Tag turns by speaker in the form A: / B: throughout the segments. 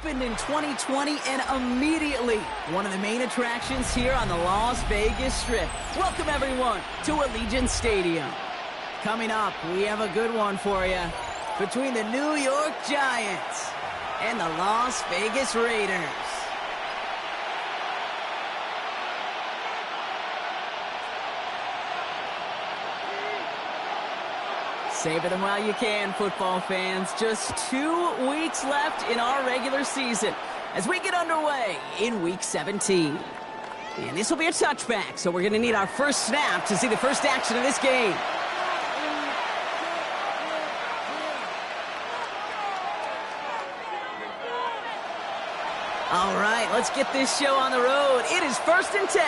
A: opened in 2020 and immediately one of the main attractions here on the Las Vegas Strip. Welcome, everyone, to Allegiant Stadium. Coming up, we have a good one for you between the New York Giants and the Las Vegas Raiders. Savor them while you can, football fans. Just 2 weeks left in our regular season as we get underway in Week 17. And this will be a touchback, so we're going to need our first snap to see the first action of this game. All right, let's get this show on the road. It is 1st and 10.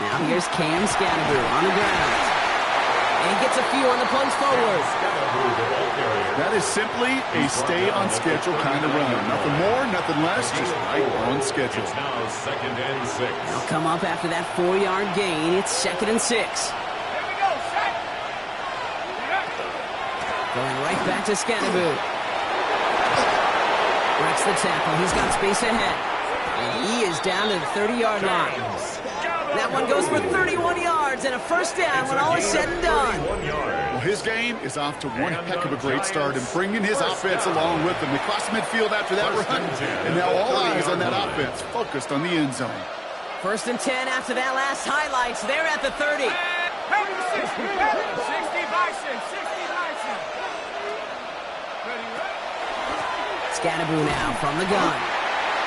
A: Now here's Cam Scatterbroo on the ground. And he gets a few on the plunge forward.
B: That is simply a stay-on-schedule kind of run. Nothing more, nothing less, just right on schedule.
C: It's now 2nd and 6.
A: They'll come up after that 4-yard gain. It's 2nd and 6. Going right back to Scatterbroo. Breaks the tackle. He's got space ahead. And he is down to the 30-yard line. That one goes for 31 yards and a first down when all is said and done.
B: Well, his game is off to one heck of a great start and bringing his offense along with him. They crossed midfield after that run, and now all eyes on that offense focused on the end zone.
A: 1st and 10 after that last highlights. They're at the 30.
D: 60 Bison.
A: Scatterbroo now from the gun.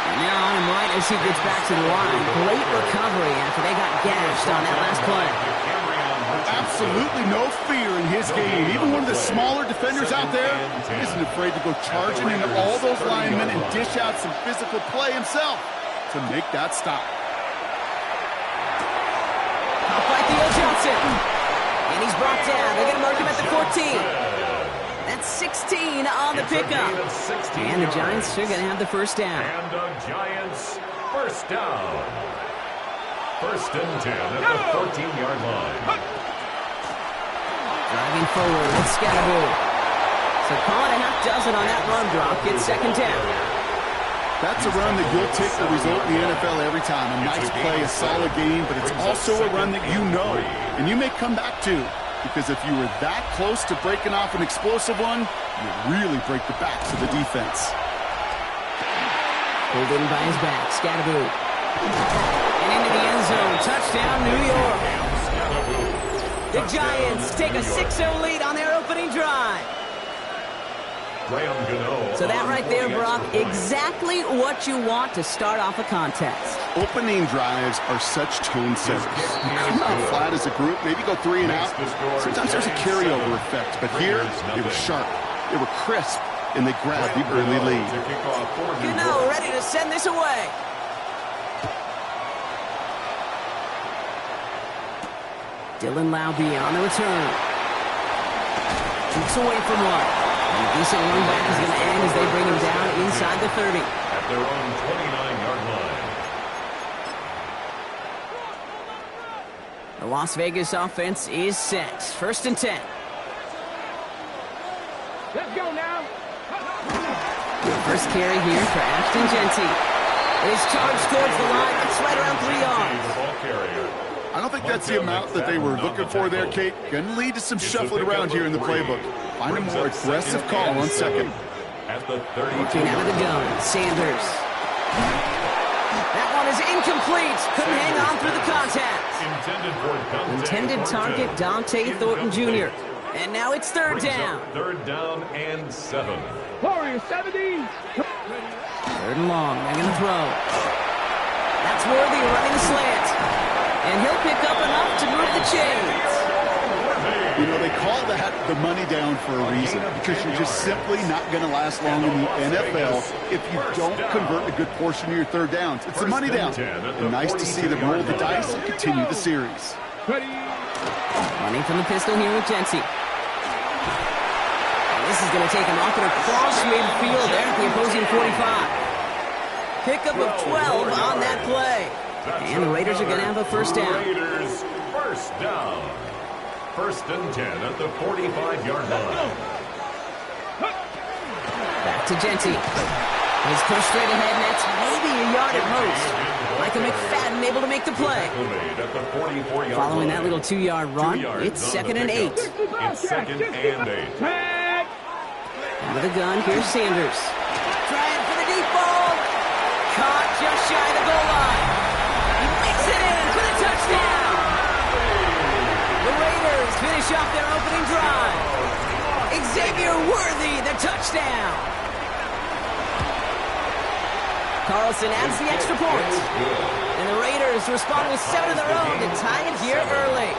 A: Now on him right as he gets back to the line. Great recovery after they got gashed on that last play.
B: Absolutely no fear in his game. Even one of the smaller defenders out there isn't afraid to go charging into all those linemen and dish out some physical play himself to make that stop.
A: Up by Theo Johnson. And he's brought down. They're going to mark him at the 14. That's 16 on the pickup. And the Giants are going to have the first down.
C: And the Giants first down. 1st and 10 at the 14-yard line.
A: Driving forward with Scatterbroo. So call it a half dozen on that run block. It's 2nd down.
B: That's a run that you'll take the result in the NFL every time. A nice play, a solid game, but it's also a run that you know and you may come back to. Because if you were that close to breaking off an explosive one, you really break the backs of the defense.
A: Pulled in by his back, Scatterbroo. And into the end zone. Touchdown, New York. The Giants take a 6-0 lead on their opening drive. So that right there, Brock, exactly what you want to start off a contest.
B: Opening drives are such tone setters. You come out flat as a group, maybe go 3 and out. Sometimes there's a carryover effect, but here they were sharp, they were crisp, and they grabbed the early lead.
A: Gano ready to send this away. Dylan Laube on the return. Keeps away from one. And a decent run back is going to end as they bring him down inside the 30.
C: At their own 29-yard line.
A: The Las Vegas offense is set. 1st and 10.
D: Let's go now.
A: First carry here for Ashton Jeanty. It is charged towards the line. It's right around 3 yards.
B: I don't think that's the amount that they were looking for there, Kate. Going to lead to some shuffling around here in the playbook. Find a more aggressive call on 2nd.
C: At the 30.
A: Looking out of the gun, Sanders. That one is incomplete. Couldn't hang on through the contact. Intended target, Dante Thornton Jr. And now it's 3rd down.
C: 3rd down and 7.
D: Warriors 70.
A: 3rd and long. They're going to throw. That's Worthy running the slant. And he'll pick up enough to move the chains.
B: You know, they call that the money down for a reason, because you're just simply not going to last long in the NFL if you don't convert a good portion of your 3rd downs. It's the money down. And nice to see them roll the dice and continue the series.
A: Running from the pistol here with Jeanty. This is going to take him off and across midfield there at the opposing 45. Pickup of 12 on that play. And the Raiders are going to have a first down.
C: Raiders first down. 1st and 10 at the 45-yard line.
A: To Jeanty. He's pushed straight ahead, and that's maybe a yard at most. Micah McFadden able to make the play. Following that little 2-yard run, it's 2nd and 8.
C: It's 2nd and 8.
A: Out of the gun, here's Sanders. Trying for the deep ball. Caught just shy of the goal line. He makes it in for the touchdown. The Raiders finish off their opening drive. Xavier Worthy, the touchdown. Carlson adds the extra point. And the Raiders respond with 7 of their own to tie it here early.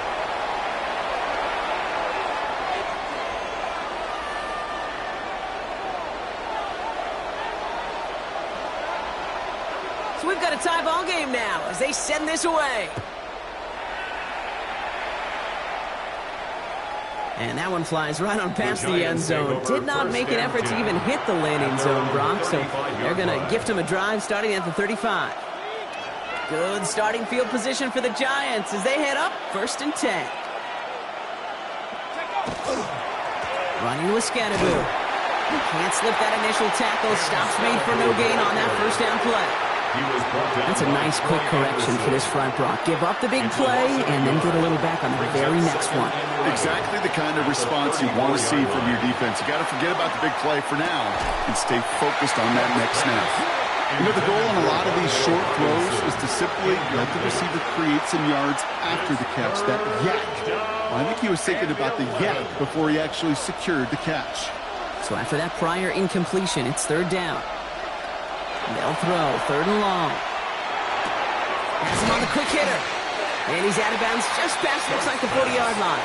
A: So we've got a tie ball game now as they send this away. And that one flies right on past the end zone. Did not make an effort to even hit the landing zone, Brock. So they're going to gift him a drive starting at the 35. Good starting field position for the Giants as they head up 1st and 10. Running with Scannaboo. Can't slip that initial tackle. Stops made for no gain on that first down play. That's a nice quick correction for this front, Brock. Give up the big play and then get a little back on the very next one.
B: Exactly the kind of response you want to see from your defense. You got to forget about the big play for now and stay focused on that next snap. You know, the goal on a lot of these short throws is to simply let the receiver create some yards after the catch, that yak. Well, I think he was thinking about the yak before he actually secured the catch.
A: So after that prior incompletion, it's 3rd down. They'll throw 3rd and long. Has him on the quick hitter. And he's out of bounds just past, looks like the 40-yard line.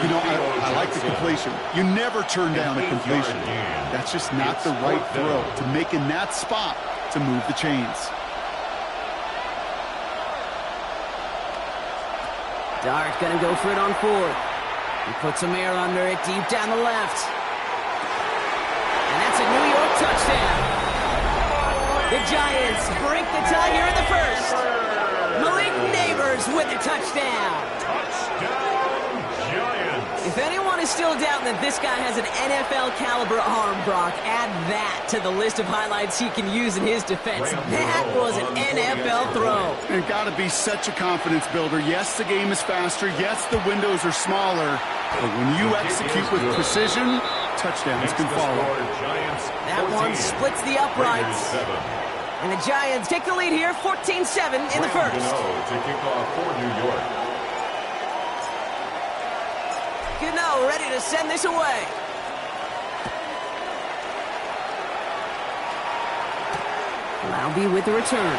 B: You know, I like the completion. You never turn down a completion. That's just not the right throw to make in that spot to move the chains.
A: Dart gonna go for it on 4th. He puts some air under it deep down the left. And that's a New York touchdown. The Giants break the tie here in the 1st. Malik Neighbors with a touchdown.
C: Touchdown, Giants.
A: If anyone is still doubting that this guy has an NFL caliber arm, Brock, add that to the list of highlights he can use in his defense. That was an NFL throw.
B: And got to be such a confidence builder. Yes, the game is faster. Yes, the windows are smaller. But when you execute with precision, touchdowns can follow.
A: That one splits the uprights. And the Giants take the lead here, 14-7 in the 1st.
C: To kick off for New York.
A: Gano ready to send this away. Laube with the return.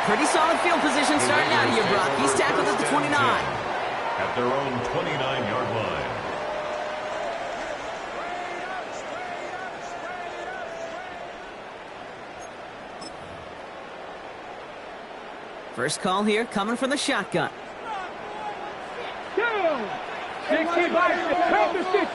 A: Pretty solid field position starting out here, Brock. He's tackled at the 29.
C: At their own 29-yard line.
A: First call here coming from the shotgun.
D: 60 by 60.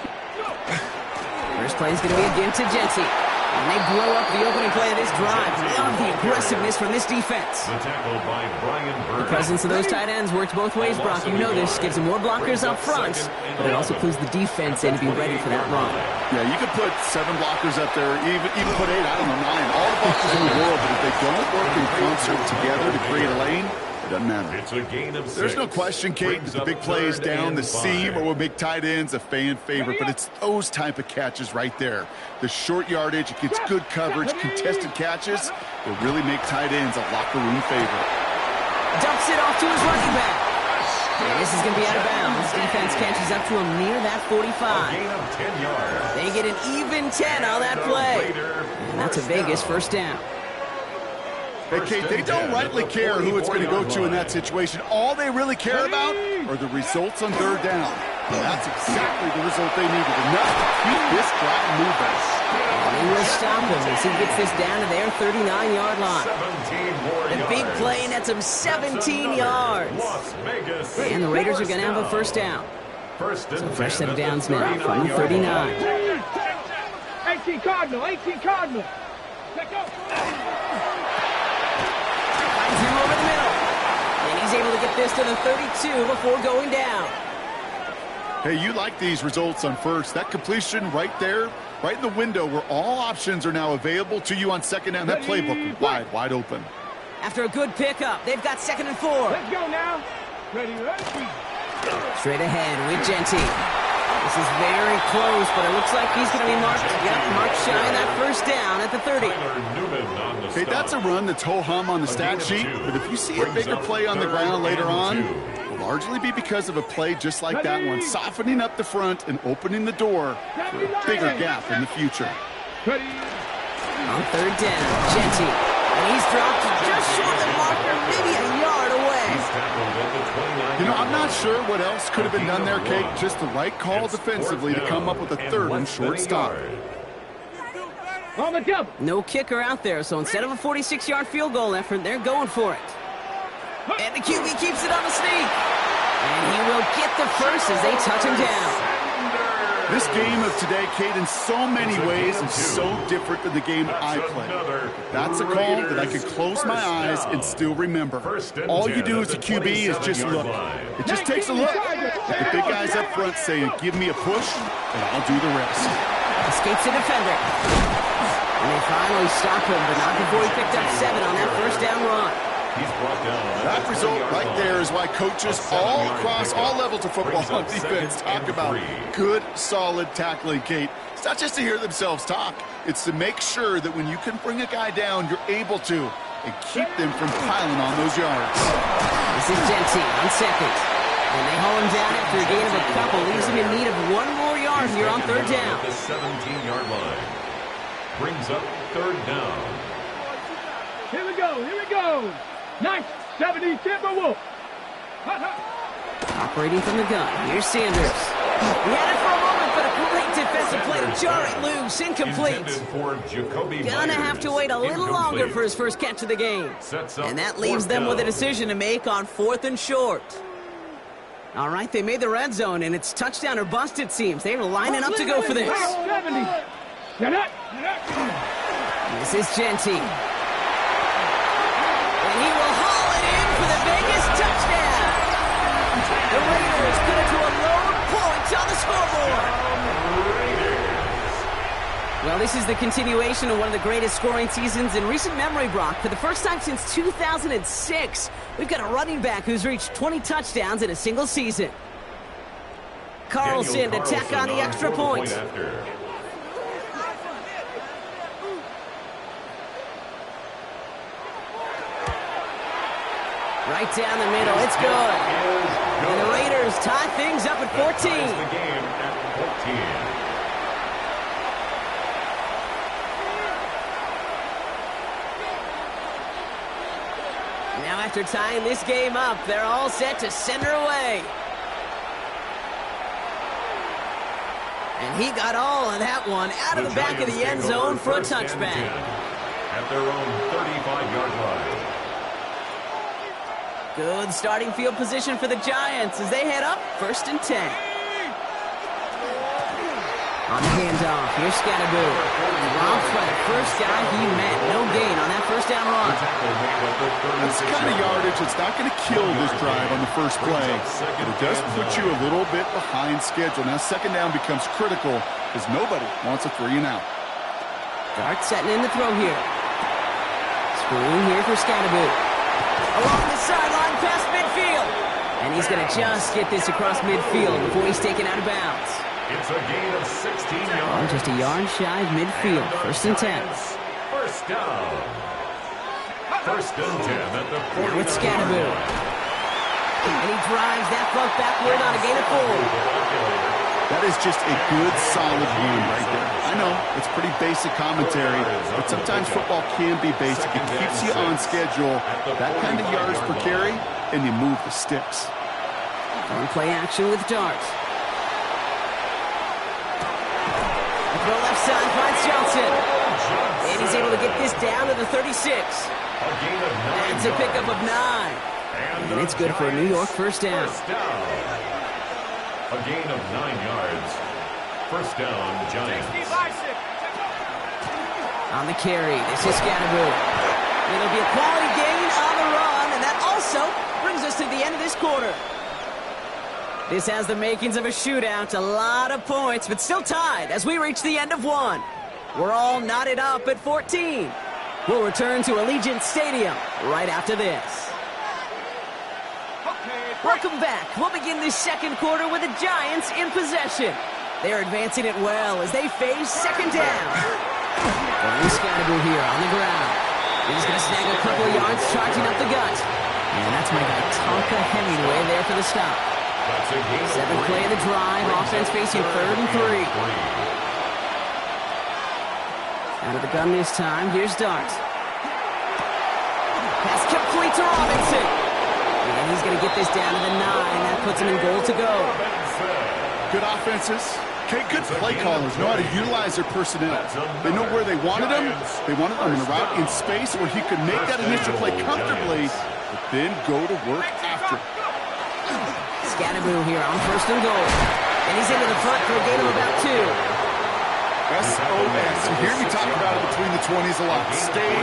A: First play is going to be again to Jeanty. And they blow up the opening play of this drive. Love the aggressiveness from this defense.
C: The tackle by Brian Burns.
A: The presence of those tight ends works both ways, Brock. You know this. Gives them more blockers up front, but it also clues the defense in to be ready for that run.
B: Yeah, you could put 7 blockers up there, even put 8, I don't know, 9. All the blockers in the world, but if they don't work in concert together to create a lane, it doesn't matter.
C: It's a gain of 6.
B: There's no question, Kate, that the big plays down the seam or will make tight ends a fan favorite, but it's those type of catches right there. The short yardage, it gets good coverage, contested catches, will really make tight ends a locker room favorite.
A: Dumps it off to his running back. And this is going to be out of bounds. Defense catches up to him near that 45.
C: Gain of 10 yards.
A: They get an even 10 on that play. And that's a Vegas first down.
B: Hey, Kate, they don't rightly care who it's going to go to in that situation. All they really care about are the results on 3rd down. And that's exactly the result they needed. Enough to keep this drive moving.
A: And he will stop him as he gets this down to their 39-yard line.
C: 17 more
A: The big
C: yards.
A: play nets him 17 yards.
C: Las Vegas.
A: And the Raiders are going to have a first down.
C: First and
A: Fresh
C: 10
A: set of
C: at the
A: downs now from the
C: 39-yard
A: 39.
C: line.
D: 18 Cardinal, 18 Cardinal. Check out.
A: Finds him over the middle. And he's able to get this to the 32 before going down.
B: Hey, you like these results on first. That completion right there, right in the window where all options are now available to you on second down. That playbook wide open.
A: After a good pickup, they've got 2nd and 4.
D: Let's go now. Ready.
A: Straight ahead with Genty. This is very close, but it looks like he's going to be marked shy on that first down at the 30.
B: Okay, that's a run that's ho-hum on the stat sheet, but if you see a bigger play on the ground later on, it will largely be because of a play just like that one, softening up the front and opening the door for a bigger gap in the future.
D: Ready.
A: On 3rd down, Genty. And he's dropped just short of the marker, maybe a yard away.
B: You know, I'm not sure what else could have been done there, Kate. Just the right call defensively to come up with a 3rd and short stop.
D: On the double.
A: No kicker out there, so instead of a 46-yard field goal effort, they're going for it. And the QB keeps it on the sneak. And he will get the first as they touch him down.
B: This game of today, Kate, in so many ways is so different than the game I played. That's a call that I could close my eyes and still remember. All you do as a QB is just look. It just takes a look. If the big guys up front saying, give me a push, and I'll do the rest.
A: Escapes the defender. And they finally stop him, but not before he picked up 7 on that first down run.
B: That result right there is why coaches all across all levels of football on defense talk about good, solid tackling, Kate. It's not just to hear themselves talk. It's to make sure that when you can bring a guy down, you're able to, and keep them from piling on those yards.
A: This is Genty on 2nd. And they haul him down after a gain of a couple. Leaves him in need of 1 more yard here on 3rd down.
C: The 17-yard line. Brings up 3rd down.
D: Here we go. Nice. 70 Timberwolf.
A: Operating from the gun. Here's Sanders. He had it for a moment, but a great defensive play to jar it loose. Incomplete. Gonna have to wait a little longer for his first catch of the game. And that leaves them with a decision to make on 4th and short. All right, they made the red zone, and it's touchdown or bust, it seems. They're lining up to go for this.
D: 70.
A: This is Genty. And he will haul it in for the Vegas touchdown. The Raiders put it to a lone point on the scoreboard. Well, this is the continuation of one of the greatest scoring seasons in recent memory, Brock. For the first time since 2006, we've got a running back who's reached 20 touchdowns in a single season. Carlson to tack on the extra point. Right down the middle, it's good. And the Raiders tie things up at 14. Now after tying this game up, they're all set to send her away. And he got all of that one out of the back of the end zone for a touchback.
C: At their own 35-yard line.
A: Good starting field position for the Giants as they head up 1st and 10. On the handoff, here's Scatterboo. Dropped by the first guy he met. No gain on that first down run.
B: That's the kind of yardage that's not going to kill this drive on the first play, but it does put you a little bit behind schedule. Now 2nd down becomes critical because nobody wants a 3 and out.
A: Dart setting in the throw here. Screen here for Scatterboo. Along the sideline past midfield. And he's going to just get this across midfield before he's taken out of bounds.
C: It's a gain of 16 yards.
A: Just a yard shy of midfield. 1st and 10.
C: First down. 1st and 10 at the 40.
A: Now it's Scatterboo. And he drives that puck backward on a gain of 4.
B: That is just a good, solid win right there. I know, it's pretty basic commentary, but sometimes football can be basic. It keeps you on schedule, that kind of yards per carry, and you move the sticks.
A: On play action with Dart. Throw left side finds Johnson. And he's able to get this down to the 36. That's a pickup of 9. And it's good for a New York first down.
C: A gain of 9 yards. First down, Giants.
A: On the carry, this is Scatterboo. It'll be a quality gain on the run, and that also brings us to the end of this quarter. This has the makings of a shootout. A lot of points, but still tied as we reach the end of one. We're all knotted up at 14. We'll return to Allegiant Stadium right after this. Welcome back. We'll begin this second quarter with the Giants in possession. They're advancing it well as they face second down. Scatterboo here on the ground. He's going to snag a couple of yards charging up the gut. And that's my guy, Tonka Hemingway, there for the stop. Seventh play of the drive. Offense facing 3rd and 3. Out of the gun this time. Here's Dart. Pass complete to Robinson. And he's going to get this down to the 9. That puts him in goal to go.
B: Good offenses. Okay, good play callers know how to utilize their personnel. They know where they wanted them. They wanted them in a route in space where he could make that initial play comfortably, but then go to work after.
A: Scatterboo here on 1st and goal. And he's into the front for a gain of about 2.
B: SOS. You hear me talk about it between the 20s a lot. Stay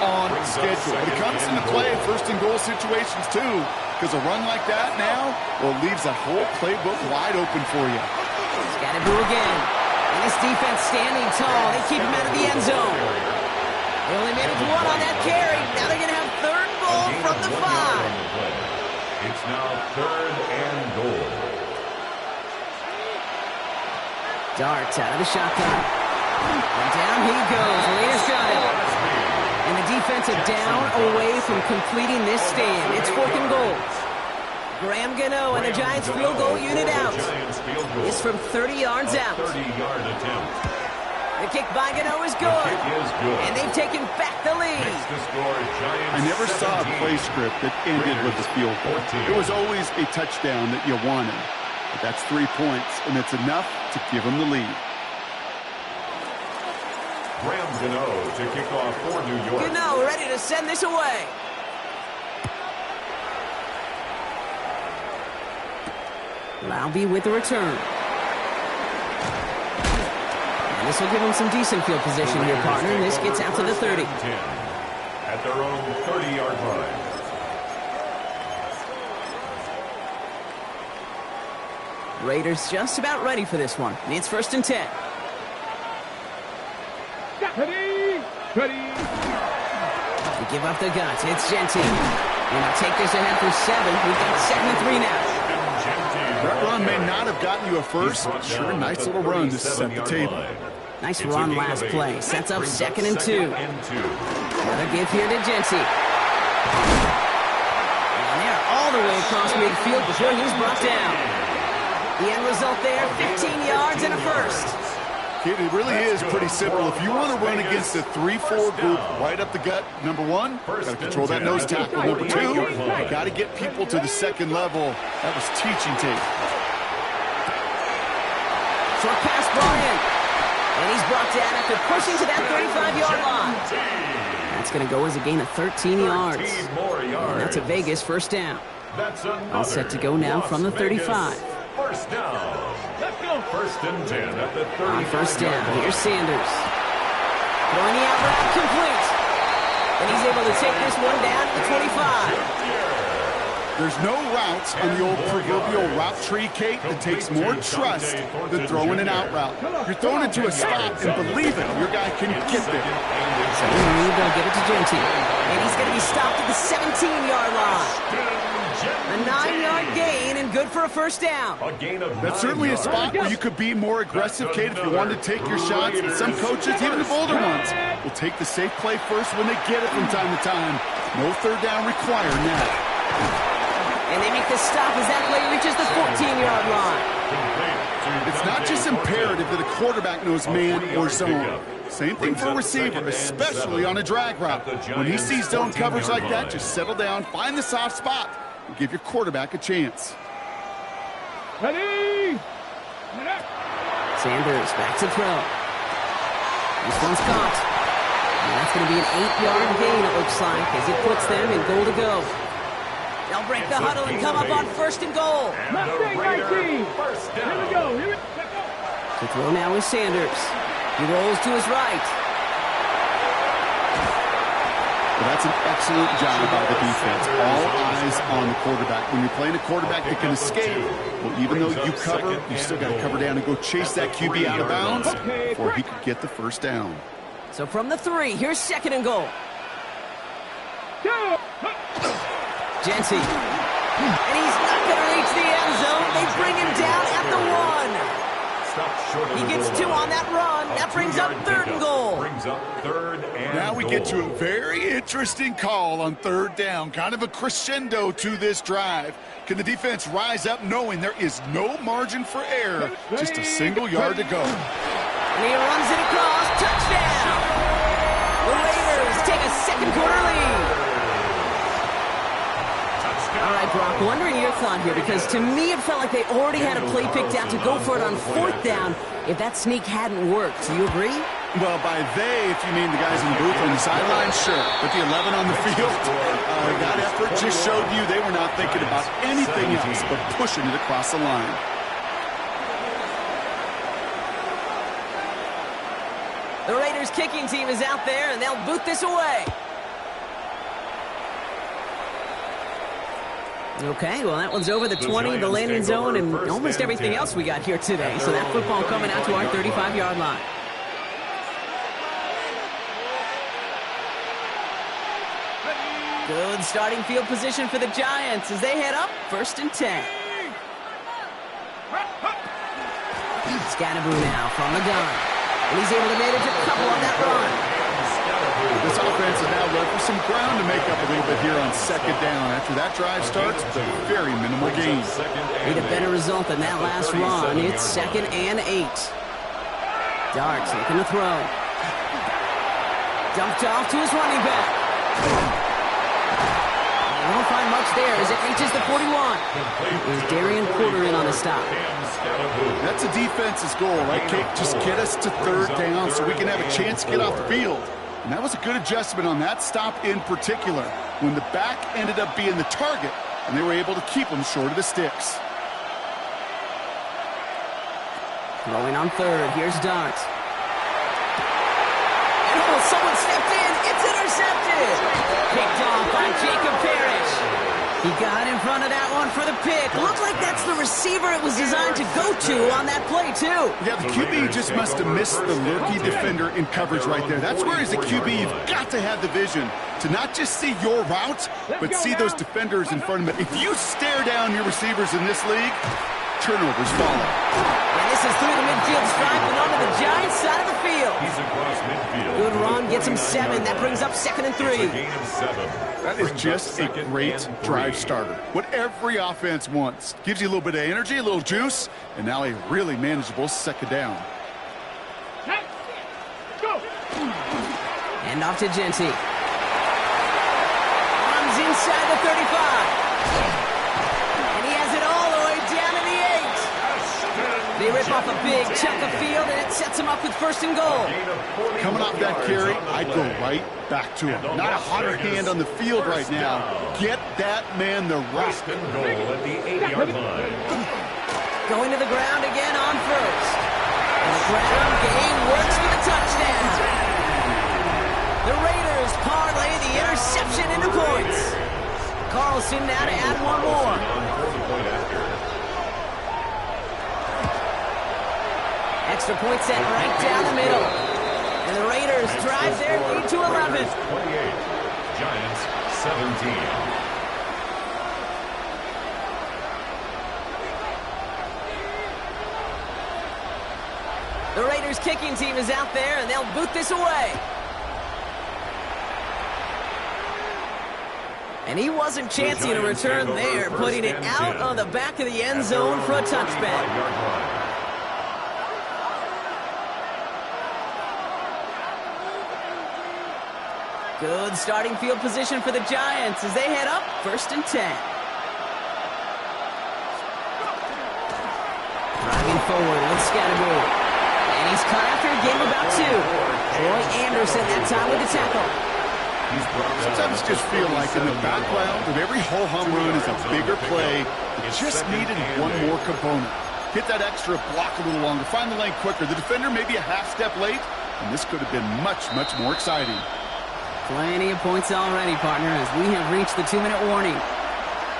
B: on schedule. But it comes into play in 1st and goal situations too, because a run like that now, well, leaves that whole playbook wide open for you.
A: Scatterboo again. And this defense standing tall. They keep him out of the end zone. They only managed 1 on that carry. Now they're going to have 3rd and goal from the 5.
C: It's now 3rd and goal.
A: Darts out of the shotgun. And down he goes. Leaders got it. And the defensive down away from completing this stand. It's 4th and goal. Graham Gano and the Giants field goal unit out. It's from 30 yards out.
C: 30-yard attempt.
A: The kick by Gano is good. And they've taken back the lead.
B: I never saw a play script that ended with a field goal. It was always a touchdown that you wanted. But that's 3 points, and it's enough to give them the lead.
C: Graham Gano to kick off for New York.
A: Gano ready to send this away. Laube with the return. And this will give them some decent field position here, partner. And this gets out to the 30.
C: 10 at their own 30-yard line.
A: Raiders just about ready for this one. It's 1st and 10.
D: Ready. Ready.
A: They give up the guts. It's Genty. And they'll take this ahead for 7. We've got 2nd and 3 now.
B: That run may not have gotten you a first, but sure, a nice little run to set the table.
A: Nice run last play. Sets up 2nd and 2. Another give here to Genty. And they're all the way across midfield before he's brought down. The end result there, 15 yards and a first.
B: It really is pretty simple. If you want to run against a 3-4 group right up the gut, number 1, got to control that nose tackle. Number 2, got to get people to the 2nd level. That was teaching tape.
A: Short pass brought in. And he's brought down after pushing to that 35-yard line. That's going to go as a gain of 13 yards. And that's a Vegas 1st down. All set to go now from the 35.
C: 1st down. 1st and 10 at the 30.
A: On 1st down, here's Sanders. Throwing the out route complete. And he's able to take this one down to the 25.
B: There's no routes on the old proverbial route tree, Kate, that takes more trust than throwing an out route. You're thrown into a spot, and believe it, your guy can get there.
A: So they'll give it to Genty. And he's going to be stopped at the 17-yard line. A 9-yard gain and good for a 1st down.
B: That's certainly a spot where you could be more aggressive, Kate, if you wanted to take your shots. But some coaches, even the bolder ones, will take the safe play first when they get it from time to time. No 3rd down required now.
A: And they make the stop as that play reaches the 14-yard line.
B: It's not just imperative that a quarterback knows man or zone. Same thing for a receiver, especially on a drag route. When he sees zone coverage like that, just settle down, find the soft spot, and give your quarterback a chance.
D: Ready.
A: Sanders back to throw. This one's caught. And that's going to be an 8-yard gain, it looks like, as it puts them in goal to go. They'll break the huddle and come up on 1st and goal.
D: Mustang 19. Here we go. Here we go.
A: To throw now is Sanders. He rolls to his right.
B: The That's an excellent job by the defense. All eyes on the quarterback. When you're playing a quarterback that can escape, well, even though you cover, you still got to cover down and go chase that QB out of bounds before he could get the first down.
A: So from the 3, here's 2nd and goal. Genty. And he's not going to reach the end zone. They bring him down at the 1. He gets 2 on that run. That brings up 3rd and goal.
B: Now we get to a very interesting call on 3rd down. Kind of a crescendo to this drive. Can the defense rise up knowing there is no margin for error? Just a single yard to go.
A: And he runs it across. Touchdown! The Raiders take a 2nd quarter lead. All right, Brock, wondering your thought here, because to me it felt like they already had a play picked out to go for it on 4th down if that sneak hadn't worked. Do you agree?
B: Well, by they, if you mean the guys in the booth on the sideline, sure. But the 11 on the field, that effort just showed you they were not thinking about anything else but pushing it across the line.
A: The Raiders kicking team is out there, and they'll boot this away. Okay, well, that one's over the 20, the landing zone, and almost everything else we got here today. So that football coming out to our 35-yard line. Good starting field position for the Giants as they head up 1st and 10. Scatterboo now from the gun. And he's able to manage a couple on that run.
B: This offense is now left with some ground to make up a little bit here on 2nd down. After that drive starts, it's a very minimal gain.
A: Need a better result than that last run. It's 2nd and 8. Darks looking to throw. Dumped off to his running back. He won't find much there as it reaches the 41. Is Darian Porter in on the stop.
B: That's a defense's goal, right, Kate? Just get us to 3rd down so we can have a chance to get off the field. And that was a good adjustment on that stop in particular, when the back ended up being the target, and they were able to keep him short of the sticks.
A: Throwing on 3rd. Here's Darts. And oh, someone stepped in. It's intercepted. Picked off by Jacob Parrish. He got in front of that one for the pick. Looks like that's the receiver it was designed to go to on that play, too.
B: Yeah, the QB just must have missed the lurky defender in coverage right there. That's where, as a QB, you've got to have the vision to not just see your route, but see those defenders in front of it. If you stare down your receivers in this league, turnovers follow.
A: And this is through the midfield stripe and onto the Giants side of the field.
C: He's across midfield.
A: Good run, gets him 7. That brings up 2nd and 3.
C: Gain of 7.
B: That is just a great drive starter. What every offense wants. Gives you a little bit of energy, a little juice, and now a really manageable 2nd down.
D: Go.
A: And off to Genty. Runs inside the 35. And he has it all the way down to the 8. They rip off a big chunk of field, and it sets him up with 1st and goal.
B: Coming off that carry, I'd go right back to him. Not a hotter hand on the field right now. Get that man the rock.
C: 1st and goal at the 8-yard line.
A: Going to the ground again on 1st. And the ground game works for the touchdown. The Raiders parlay the interception into points. Carlson now to add one more. Extra point set right down the middle. And the Raiders drive their lead to 11.
C: 28. Giants 17.
A: The Raiders kicking team is out there, and they'll boot this away. And he wasn't chancing a return there, putting it out on the back of the end zone for a touchback. Good starting field position for the Giants as they head up 1st and 10. Driving forward with Scatterboo. And he's cut after a game of about 2. Troy Anderson that time with the tackle.
B: Sometimes just feel like in the background of every ho-hum run is a bigger play. It just needed one more component. Hit that extra block a little longer. Find the lane quicker. The defender may be a half step late, and this could have been much, much more exciting.
A: Plenty of points already, partner, as we have reached the 2-minute warning.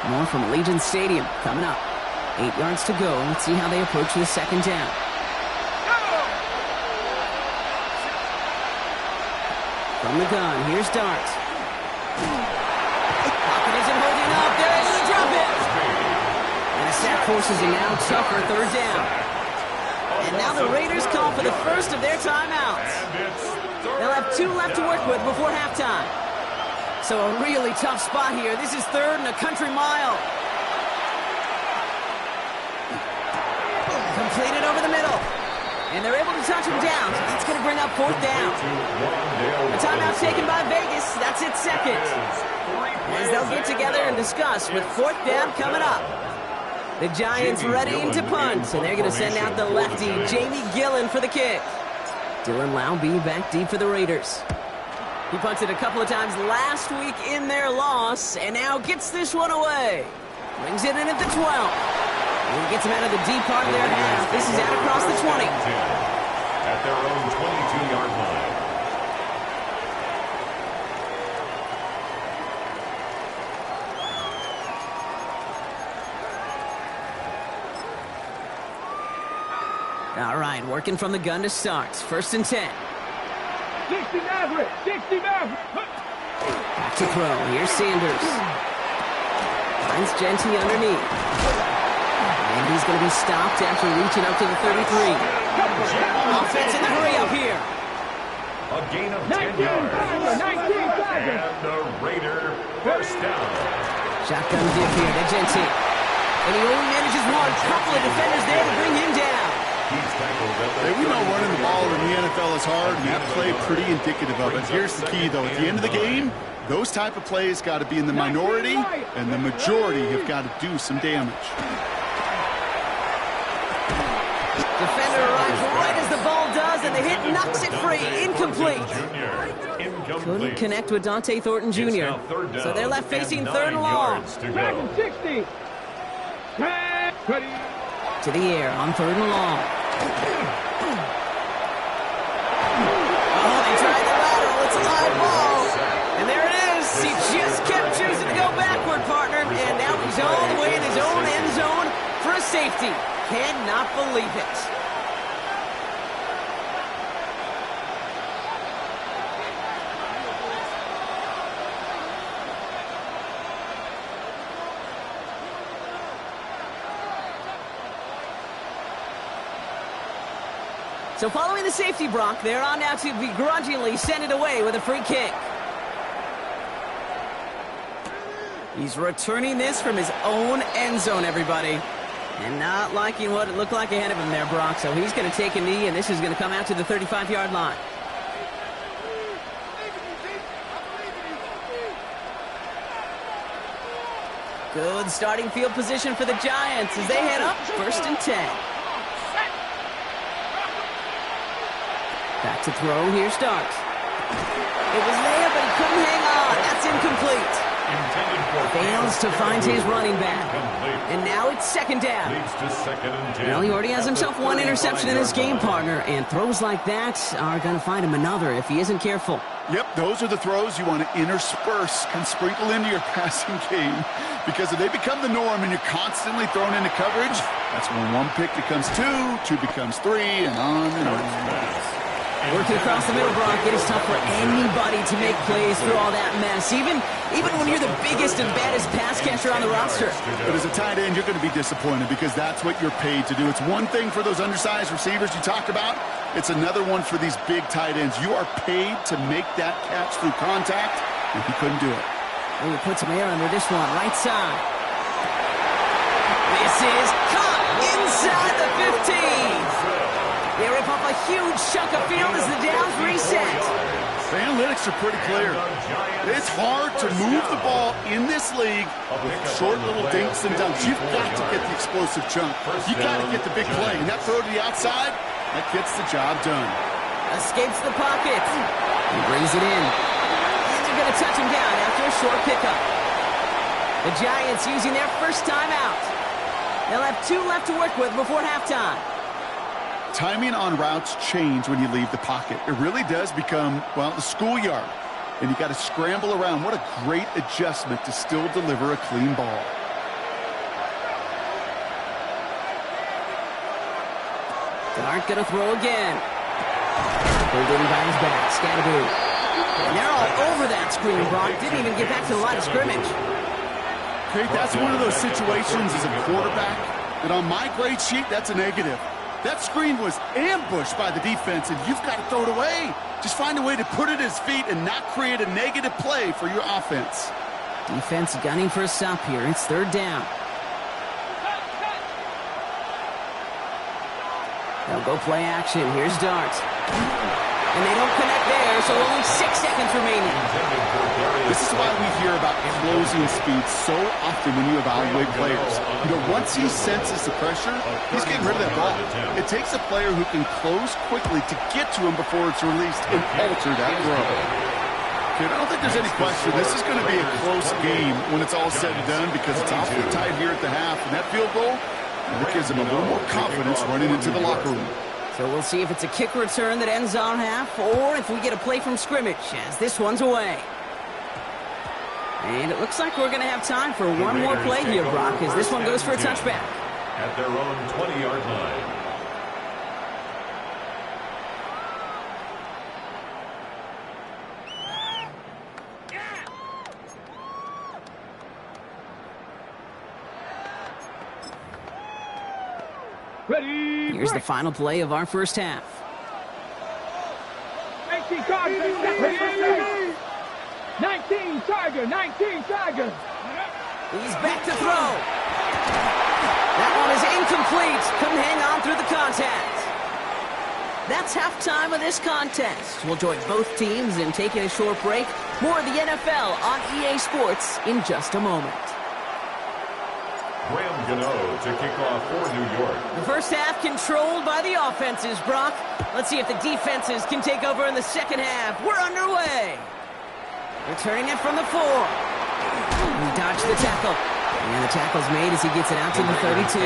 A: More from Allegiant Stadium coming up. 8 yards to go. Let's see how they approach the second down. From the gun, here's Dart. Pocket isn't holding up. They're able to drop it. And a sack forces a now tougher third down. And now the Raiders call for the first of their timeouts. They'll have 2 left to work with before halftime. So a really tough spot here. This is third and a country mile. Completed over the middle. And they're able to touch him down. So that's going to bring up fourth down. A timeout taken by Vegas. That's its second. As they'll get together and discuss with fourth down coming up. The Giants readying to punt. And they're going to send out the lefty, Jamie Gillen, for the kick. Dylan Laube back deep for the Raiders. He punted a couple of times last week in their loss, and now gets this one away. Brings it in at the 12. And he gets him out of the deep part of their half. This is out across the 20.
C: At their own 22-yard line.
A: All right, working from the gun to start. First and 10.
D: 60 Maverick! 60 Maverick!
A: Back to throw. Here's Sanders. Finds Genty underneath. And he's going to be stopped after reaching up to the 33. Offense in the hurry up here.
C: A gain of 10 yards.
D: 19
C: And the Raider first down.
A: Shotgun dip here to Genty. And he only manages one. Couple of defenders there to bring him down.
B: Hey, we know running the ball in the NFL is hard, and that play pretty indicative of it. Here's the key, though. At the end of the game, those type of plays got to be in the minority, and the majority have got to do some damage.
A: Defender arrives right as the ball does, and the hit knocks it free. Incomplete. Couldn't connect with Dante Thornton Jr. So they're left facing third and long.
D: 60. Ready.
A: To the air on third and long. Oh, they tried the lateral. It's a live ball. And there it is. He just kept choosing to go backward, partner. And now he's all the way in his own end zone for a safety. Cannot believe it. So following the safety block, they're on now to begrudgingly send it away with a free kick. He's returning this from his own end zone, everybody. And not liking what it looked like ahead of him there, Brock. So he's going to take a knee, and this is going to come out to the 35-yard line. Good starting field position for the Giants as they head up first and 10. Back to throw. Here starts. It was there, but he couldn't hang on. That's incomplete. Fails to find his running back. And now it's second down. Well, he already has himself one interception in his game, partner. And throws like that are going to find him another if he isn't careful.
B: Yep, those are the throws you want to intersperse and sprinkle into your passing game. Because if they become the norm and you're constantly thrown into coverage, that's when one pick becomes two becomes three, and on and on.
A: Working across the middle, Brock, it is tough for anybody to make plays through all that mess, even when you're the biggest and baddest pass catcher on the roster.
B: But as a tight end, you're going to be disappointed because that's what you're paid to do. It's one thing for those undersized receivers you talked about. It's another one for these big tight ends. You are paid to make that catch through contact, and he couldn't do it.
A: Oh, he puts some air under this one, right side. This is caught inside the 15. They rip up a huge chunk of field as the downs reset.
B: The analytics are pretty clear. It's hard to move the ball in this league with short little dinks and dunks. You've got to get the explosive chunk. You've got to get the big play. And that throw to the outside, that gets the job done.
A: Escapes the pocket. He brings it in. And they're going to touch him down after a short pickup. The Giants using their first timeout. They'll have 2 left to work with before halftime.
B: Timing on routes change when you leave the pocket. It really does become, well, the schoolyard. and you got to scramble around. What a great adjustment to still deliver a clean ball.
A: Dart gonna throw again. Pulled in by his back. Scatteroo. And they're all over that screen, Brock. Didn't even get back to the line of scrimmage.
B: Okay, that's one of those situations as a quarterback that on my grade sheet, that's a negative. That screen was ambushed by the defense, and you've got to throw it away. Just find a way to put it at his feet and not create a negative play for your offense.
A: Defense gunning for a stop here. It's third down. They'll go play action. Here's Dart. And they don't connect there, so only 6 seconds remaining.
B: This is why we hear about closing speed so often when you evaluate players. You know, once he senses the pressure, he's getting rid of that ball. It takes a player who can close quickly to get to him before it's released and alter that throw. Okay, I don't think there's any question. This is going to be a close game when it's all said and done because it's awfully tight here at the half. And that field goal, it gives him a little more confidence running into the locker room.
A: So we'll see if it's a kick return that ends on half or if we get a play from scrimmage as this one's away. And it looks like we're going to have time for one more play here, Brock, as this one goes for a touchback.
C: At their own 20-yard line.
D: Ready.
A: Here's the final play of our first half.
D: 19 Tiger, 19 Tiger.
A: He's back to throw. That one is incomplete. Couldn't hang on through the contact. That's halftime of this contest. We'll join both teams in taking a short break. More of the NFL on EA Sports in just a moment.
C: Graham Gano to kick off for New York.
A: The first half controlled by the offenses, Brock. Let's see if the defenses can take over in the second half. We're underway. Returning it from the 4. He dodged the tackle. And the tackle's made as he gets it out to the 32.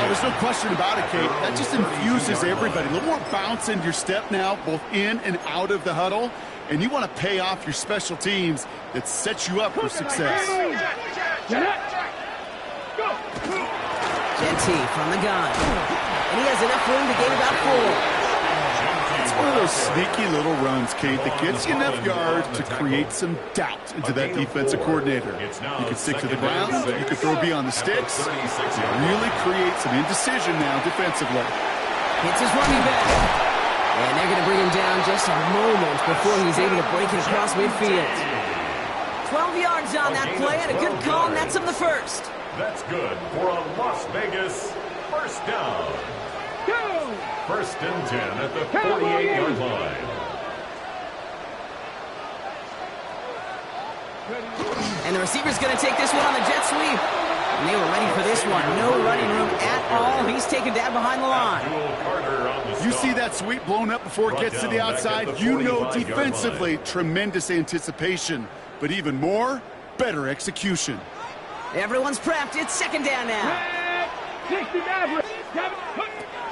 B: There's no question about it, Kate. That just infuses everybody. A little more bounce in your step now, both in and out of the huddle. And you want to pay off your special teams that sets you up for success.
A: Genty from the gun. And he has enough room to gain about 4.
B: It's one of those sneaky little runs, Kate, that gets you enough yards to create some doubt into that defensive coordinator. You can stick to the ground, you can throw beyond the sticks, really create some indecision now defensively.
A: Hits his running back. And they're going to bring him down just a moment before he's able to break it across midfield. 12 yards on that play and a good call, and that's him the first.
C: That's good for a Las Vegas first down. First and 10 at the 48-yard line.
A: And the receiver's going to take this one on the jet sweep. And they were ready for this one. No running room at all. He's taken down behind the line.
B: You see that sweep blown up before it gets to the outside. You know defensively, tremendous anticipation. But even more, better execution.
A: Everyone's prepped. It's second down now.
D: 69.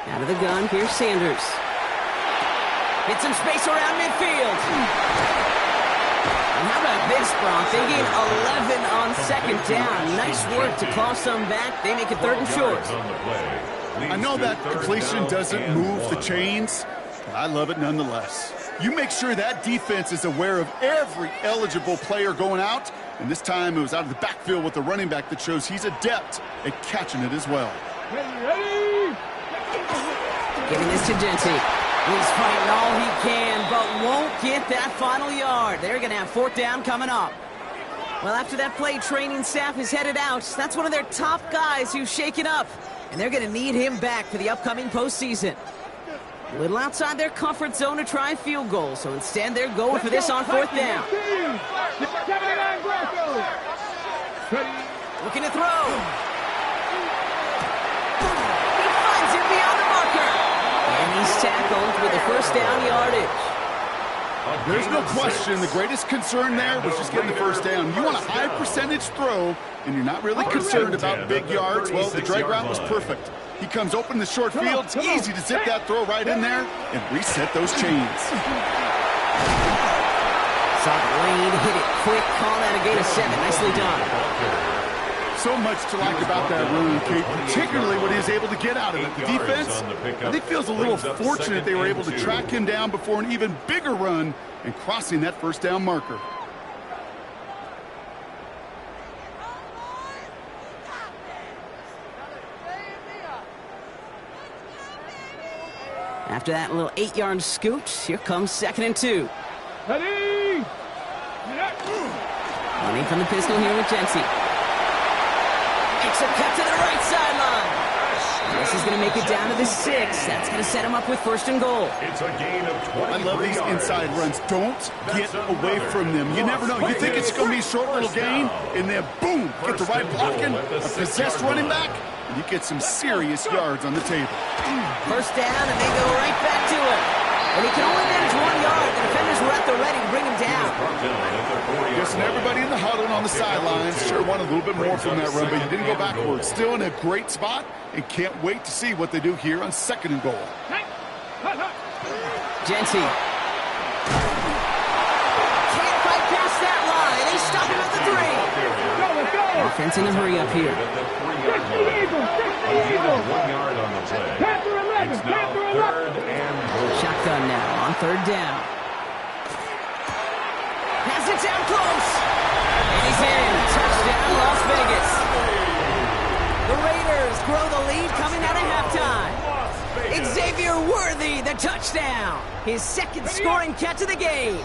A: Out of the gun, here's Sanders. Hit some space around midfield. And how about this, Brock? They gain 11 on second down. Nice work to claw some back. They make it third and short.
B: I know that completion doesn't move the chains, but I love it nonetheless. You make sure that defense is aware of every eligible player going out, and this time it was out of the backfield with the running back that shows he's adept at catching it as well.
D: Ready.
A: Giving this to Genty. He's fighting all he can, but won't get that final yard. They're going to have fourth down coming up. Well, after that play, training staff is headed out. That's one of their top guys who's shaken up, and they're going to need him back for the upcoming postseason. A little outside their comfort zone to try a field goal, so instead they're going for this on fourth down. Looking to throw. He finds it beyond the marker. And he's tackled with the first down yardage.
B: There's no question the greatest concern there was just getting the first down. You want a high percentage throw, and you're not really concerned about big yards. Well, the drag route was perfect. He comes open in the short field. It's easy to zip that throw right in there and reset those chains.
A: Saw the lane, hit it quick, call that a gain of 7. Nicely done.
B: So much to like about that run, Kate, particularly what he was able to get out of it. The defense, I think, feels a little fortunate they were able to track him down before an even bigger run and crossing that first down marker.
A: After that little 8-yard scoot, here comes 2nd and 2.
D: Ready?
A: Running from the pistol here with Jency. Makes a cut to the right sideline. This is going to make it down to the 6. That's going to set him up with 1st and goal.
C: It's a gain of 20.
B: I love these inside runs. Don't get away from them. You never know. You think it's going to be a short little gain, and then boom, get the right blocking, a possessed running back, and you get some serious yards on the table.
A: 1st down, and they go right back to him. And he can only manage 1 yard. The defenders were at the ready to bring him down.
B: Guessing everybody in the huddle and on the sidelines sure wanted a little bit more from that run, but you didn't go backwards. Still in a great spot, and can't wait to see what they do here on 2nd and goal.
A: Jency. Can't fight past that line. They stop him at the 3.
D: Let's go.
A: Offense in a hurry up here.
D: 60 Eagles. 60 Eagles.
C: 1 yard on the play.
D: Panther 11.
C: It's now
D: Panther
C: 3rd
D: 11.
C: and goal.
A: Shotgun now on 3rd down. Has it down close. And he's in. Touchdown, Las Vegas. The Raiders grow the lead coming out of halftime. Xavier Worthy, the touchdown. His 2nd scoring catch of the game.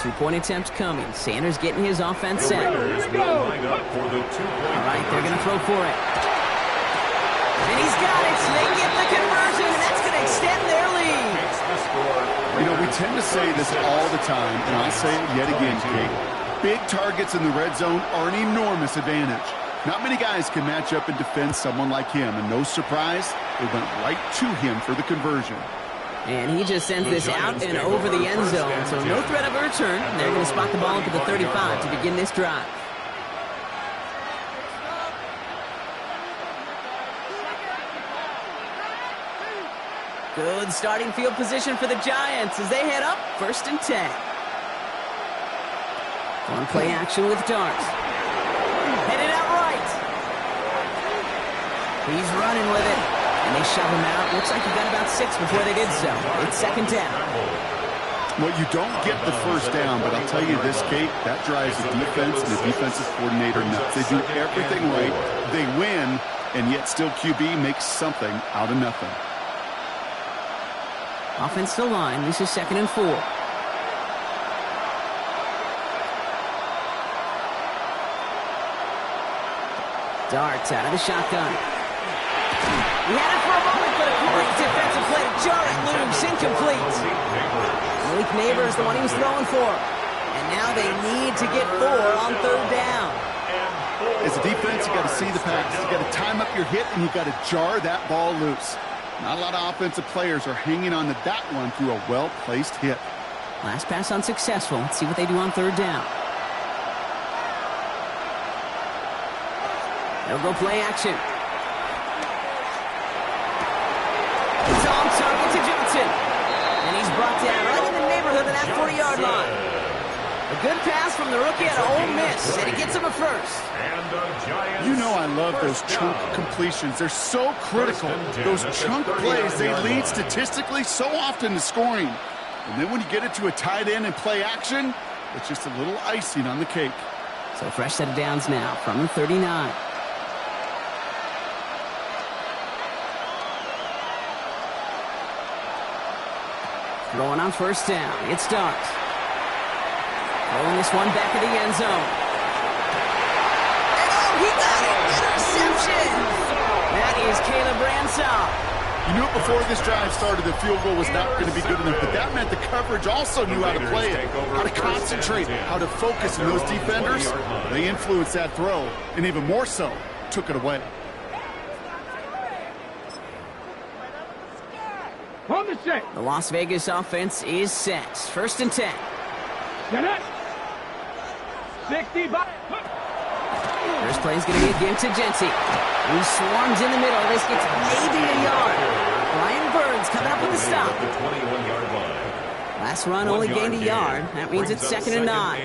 A: 2-point attempt coming. Sanders getting his offense set. All
C: Raiders will line up for the 2-point
A: right, they're going to throw for it. And he's got it. They get the conversion, and that's going to extend their lead.
B: You know, we tend to say this all the time, and I'll say it yet again, Kate. Big targets in the red zone are an enormous advantage. Not many guys can match up and defend someone like him, and no surprise, they went right to him for the conversion.
A: And he just sends this out and over the end zone, so no threat of a return. They're going to spot the ball up at the 35 to begin this drive. Good starting field position for the Giants as they head up 1st and 10. On play action with Darts. Headed out right. He's running with it. And they shove him out. Looks like he got about 6 before they did so. It's 2nd down.
B: Well, you don't get the 1st down, but I'll tell you this, Kate, that drives the defense and the defensive coordinator nuts. They do everything right. They win, and yet still QB makes something out of nothing.
A: Offensive line. This is 2nd and 4. Darts out of the shotgun. He had it for a moment, but a great defensive play to jar it loose. Incomplete. Malik Neighbors, the one he was throwing for. And now they need to get 4 on 3rd down.
B: As a defense, you got to see the pass. You got to time up your hit, and you got to jar that ball loose. Not a lot of offensive players are hanging on to that one through a well-placed hit.
A: Last pass unsuccessful. Let's see what they do on 3rd down. They'll go play action. He's on target to Johnson. And he's brought down right in the neighborhood of that 40-yard line. A good pass from the rookie out of Ole Miss, and he gets him a 1st.
B: You know I love those chunk completions. They're so critical. Those chunk plays, they lead statistically so often to scoring. And then when you get it to a tight end and play action, it's just a little icing on the cake.
A: So fresh set of downs now from the 39. Throwing on 1st down. It starts. Throwing this one back of the end zone. And oh, he got it! Interception! That is Caleb Branshaw.
B: You knew it before this drive started, the field goal was not going to be good enough, but that meant the coverage also knew how to play it, how to concentrate, how to focus, and those defenders, they influenced that throw, and even more so, took it away.
D: On the set.
A: The Las Vegas offense is set. 1st and 10.
D: Get it. 65.
A: First play is going to be a give to Jency, who swarms in the middle. This gets maybe a yard. Brian Burns coming up with the stop.
C: The 21-yard line.
A: Last run only gained a yard. That means it's 2nd and 9.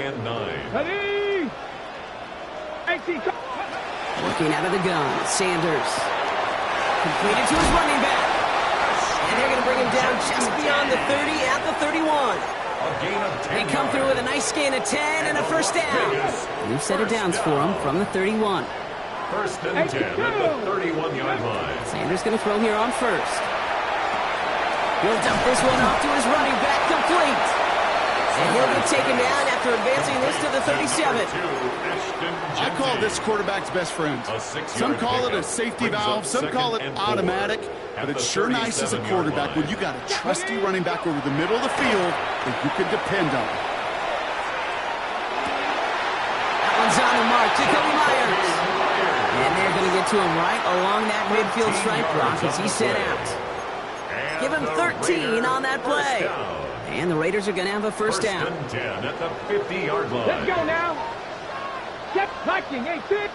D: Ready?
A: Working out of the gun. Sanders. Completed to his running back. And they're going to bring him down just beyond the 30 at the 31. They come through with a nice gain of 10 and a first down. New set of downs for him from the 31.
C: 1st and 10 at the 31-yard line.
A: Sanders going to throw here on first. He'll dump this one off to his running back, complete. And he'll get taken down after advancing this to the 37.
B: I call this quarterback's best friend. Some call it a safety valve, some call it automatic, but it's sure nice as a quarterback when you got a trusty running back over the middle of the field that you can depend on.
A: That one's on the mark, Jacoby Myers. And they're going to get to him right along that midfield stripe block as he set out. Give him 13 on that play. And the Raiders are going to have a first down.
C: 10 at the 50-yard line.
D: Let's go now. Get touching, 18.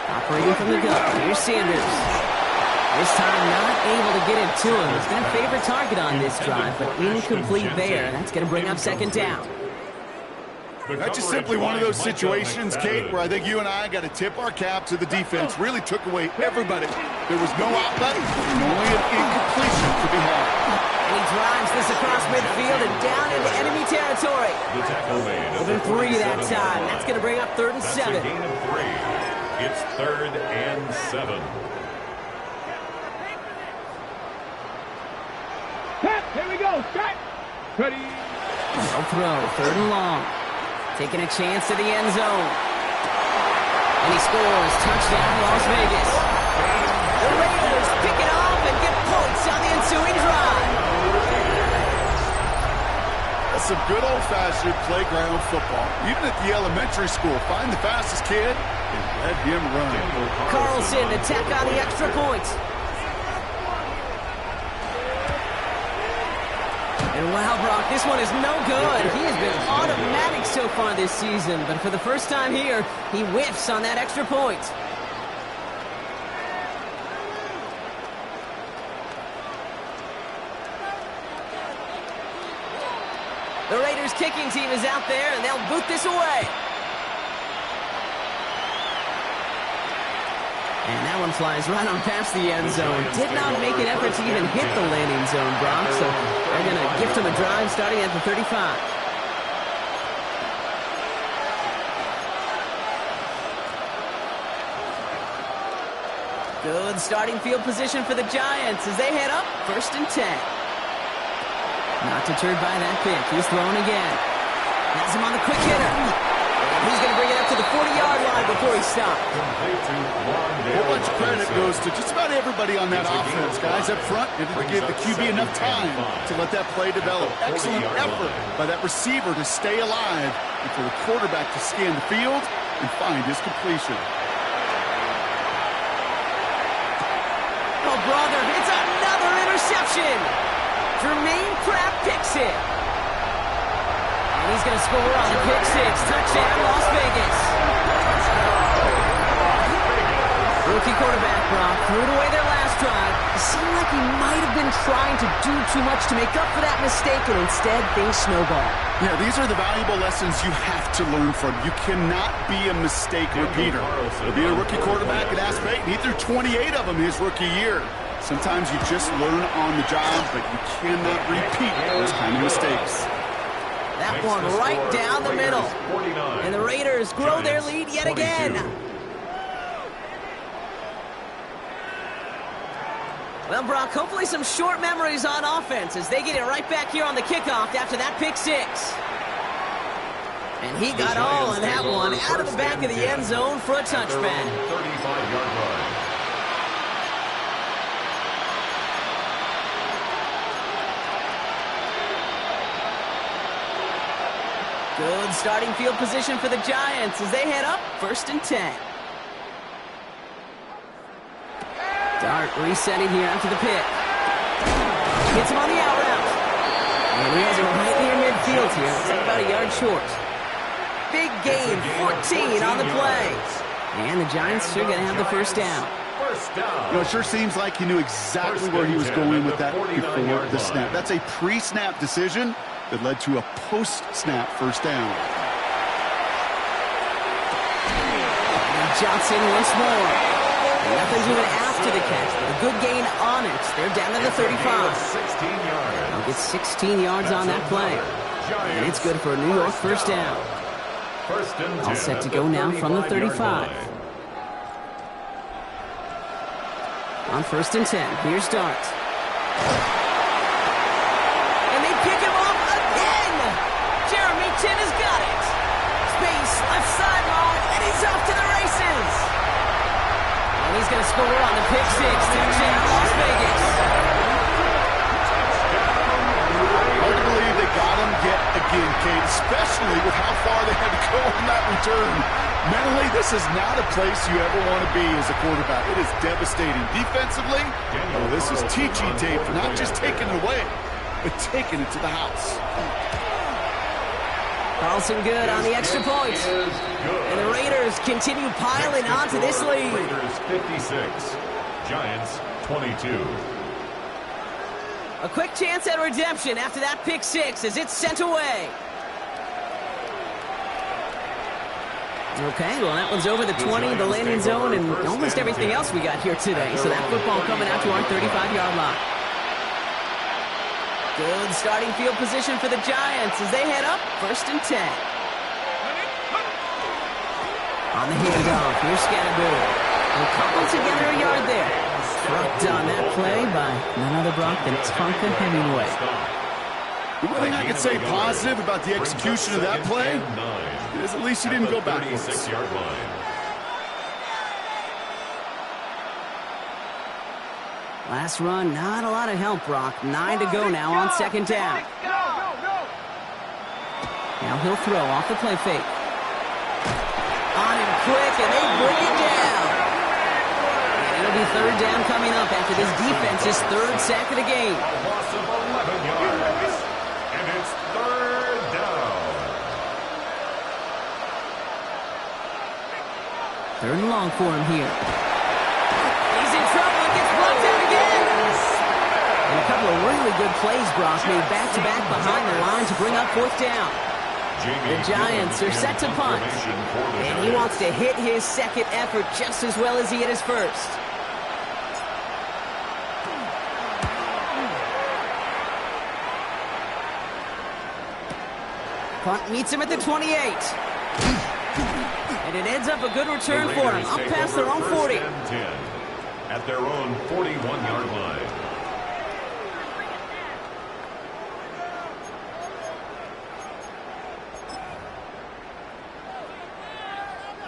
A: Operating from the gun, here's Sanders. This time not able to get it to him. He's going to favor target on this drive, but incomplete there. That's going to bring up 2nd down.
B: That's just simply one of those situations, Kate, where I think you and I got to tip our cap to the defense. Really took away everybody. There was no outlet, and only an incompletion to be had.
A: And he drives this across midfield and down into enemy territory.
C: The tackle made.
A: Within 3 that time. That's going to bring up 3rd and 7.
C: That's a gain of 3. It's 3rd and 7.
D: Here we go. Start. Ready.
A: No throw. 3rd and long. Taking a chance to the end zone. And he scores. Touchdown, Las Vegas. The Raiders pick it off and get points on the ensuing drive.
B: That's some good old-fashioned playground football. Even at the elementary school, find the fastest kid and let him run.
A: Carlson to tack on the extra point. And wow, Brock, this one is no good. He has been automatic so far this season, but for the first time here, he whiffs on that extra point. The Raiders kicking team is out there, and they'll boot this away. And that one flies right on past the end zone. Did not make an effort to even hit the landing zone, Brock, so they're going to gift him a drive starting at the 35. Good starting field position for the Giants as they head up 1st and 10. Not deterred by that pick. He's throwing again. Has him on the quick hitter. He's going to bring it up to the 40-yard line before he stops.
B: A whole bunch of credit goes to just about everybody on that offense. Guys up front didn't give the QB enough time to let that play develop. Excellent effort by that receiver to stay alive and for the quarterback to scan the field and find his completion.
A: Oh, brother, it's another interception. Jermaine Pratt picks it. And he's going to score on the pick six. Touchdown, Las Vegas. Rookie quarterback, Brock, threw it away their last drive. It seemed like he might have been trying to do too much to make up for that mistake, and instead things snowballed.
B: Yeah, these are the valuable lessons you have to learn from. You cannot be a mistake repeater. Being a rookie quarterback at App State, he threw 28 of them his rookie year. Sometimes you just learn on the job, but you cannot repeat those kind of mistakes.
A: That one right down the middle. And the Raiders grow their lead yet again. Well, Brock, hopefully some short memories on offense as they get it right back here on the kickoff after that pick six. And he got all in that one out of the back of the end zone for a touchback.
C: 35-yard line.
A: Good starting field position for the Giants as they head up 1st and 10. Dart resetting here after the pick. Hits him on the out route. And he has it right near midfield here. It's about a yard short. Big gain, 14 on the play. And the Giants are going to have the first down.
B: You know, it sure seems like he knew exactly where he was going with that before the snap. That's a pre-snap decision. that led to a post-snap first down.
A: Johnson once more. Nothing doing after the catch, but a good gain on it. They're down to the 35.
C: 16 yards.
A: They'll get 16 yards on that play. And it's good for a New York first down.
C: First and 10
A: All set to go now from the 35. On first and 10, here's Dart. And they pick him off again! Jeremy Chinn has got it! Space, left sideline, and he's off to the races! And he's going to score on the pick six. Touchdown, Las Vegas!
B: Hard to believe they got him yet again, Kate, especially with how far they had to go on that return. Mentally, this is not a place you ever want to be as a quarterback. It is devastating. Defensively, this is teaching tape for not just taking it away, but taking it to the house.
A: Carlson good on the extra point. And the Raiders continue piling onto this lead.
C: Raiders 56, Giants 22.
A: A quick chance at redemption after that pick six as it's sent away. Okay, well, that one's over the 20, the landing zone, and almost everything else we got here today. So that football coming out to our 35-yard line. Good starting field position for the Giants as they head up first and 10. On the handoff, here's Scatterbury. They'll couple together a yard there. Trucked on that play by none other Brock than Tonka Hemingway.
B: The one thing I could say positive about the execution of that play is at least he didn't go backwards.
C: 36-yard line.
A: Last run, not a lot of help, Brock. 9 to go now on second down. Now he'll throw off the play fake. On him quick, and they bring it down. And it'll be third down coming up after this defense's third sack of the game.
C: A loss of 11 yards. And it's third down.
A: Third and long for him here. He's in trouble and gets blocked out again. And a couple of really good plays, Brock, made back-to-back behind the line to bring up fourth down. The Giants are set to punt. And he wants to hit his second effort just as well as he hit his first. Punt meets him at the 28. And it ends up a good return for him, up past their own 40.
C: At their own 41-yard line.